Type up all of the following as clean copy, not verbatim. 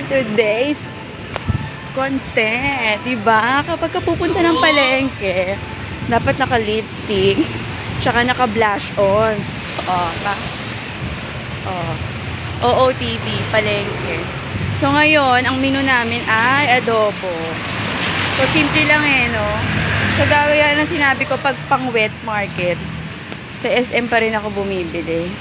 Today's content, diba? Kapag ka pupunta ng palengke, dapat naka-lipstick, tsaka naka-blush on. OOTD, palengke. So, ngayon, ang menu namin ay adobo. So, simple lang no? So, gawin na sinabi ko, pag pang wet market, sa SM pa rin ako bumibili.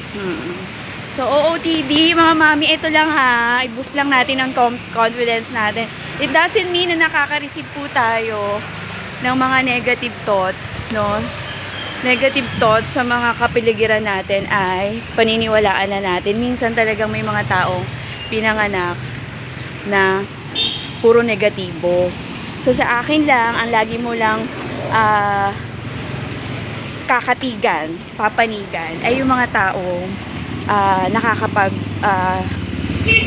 So, OOTD, mga mami, ito lang ha. I-boost lang natin ang confidence natin. It doesn't mean na nakaka-receive po tayo ng mga negative thoughts, no? Negative thoughts sa mga kapiligiran natin ay paniniwalaan na natin. Minsan talagang may mga taong pinanganak na puro negatibo. So, sa akin lang, ang lagi mo lang kakatigan, papanigan, ay yung mga taong nakakapag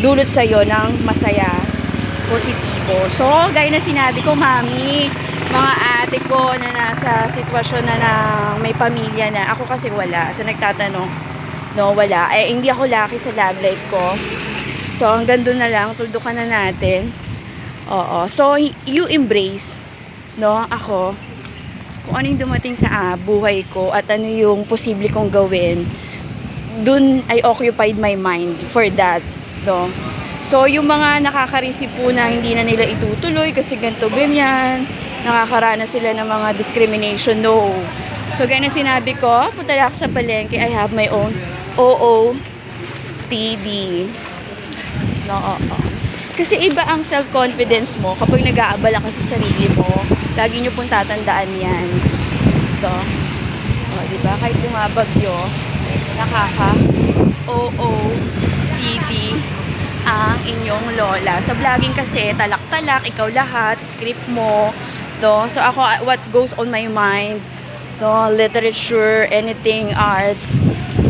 dulot sa'yo ng masaya, positibo. So, gaya na sinabi ko, mami, mga ate ko na nasa sitwasyon na may pamilya na, ako kasi wala. So, nagtatanong, no, wala. Eh, hindi ako lucky sa love life ko. So, hanggang doon na lang, tuldukan na natin. Oo. So, you embrace, no, ako, kung ano yung dumating sa buhay ko at ano yung posible kong gawin. Dun I occupied my mind for that, no? So, yung mga nakaka-receive po na hindi na nila itutuloy kasi ganito, ganyan, nakakaranas sila ng mga discrimination, no. So, gaya na sinabi ko, punta lang sa palengke, I have my own OOTD. No, Kasi iba ang self-confidence mo kapag nag-aabala ka sa sarili mo. Lagi nyo pong tatandaan yan. So, diba? Kahit bumabagyo, nakaka-OOTD ang inyong lola. Sa vlogging kasi, talak-talak, ikaw lahat, script mo. So, ako, what goes on my mind, no, literature, anything, arts,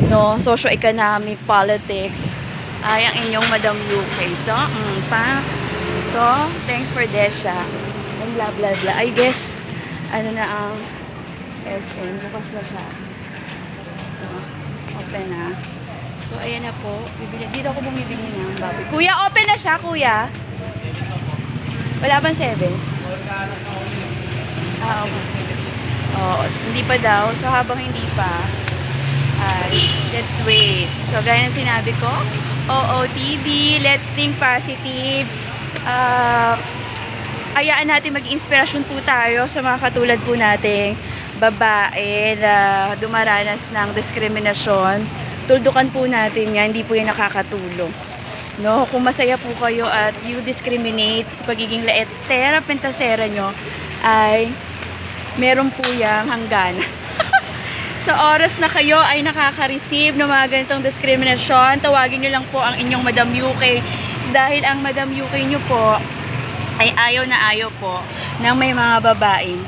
no, socio-economic, politics, ay ang inyong Madam UK. So, thanks for Desha. And blah, blah, blah. I guess, ano na ang SM, bukas na siya. Open na. So, ayan na po. Dito ako bumibili ng baboy. Kuya, open na siya, kuya. Wala bang 7? Okay. Hindi pa daw. So, habang hindi pa, let's wait. So, gaya ng sinabi ko, OOTD, let's think positive. Ayaan natin mag-inspirasyon po tayo sa mga katulad po nating babae na dumaranas ng diskriminasyon. Tuldukan po natin yan, hindi po yan nakakatulong. No? Kung masaya po kayo at you discriminate sa pagiging laetera, pentasera nyo, ay meron po yung hangganan. Sa oras na kayo ay nakaka-receive ng mga ganitong diskriminasyon, tawagin nyo lang po ang inyong Madam UK dahil ang Madam UK nyo po ay ayaw na ayaw po ng may mga babaeng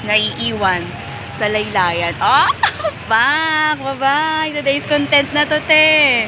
naiiwan sa laylayan. Bye-bye! Today's content na to, te!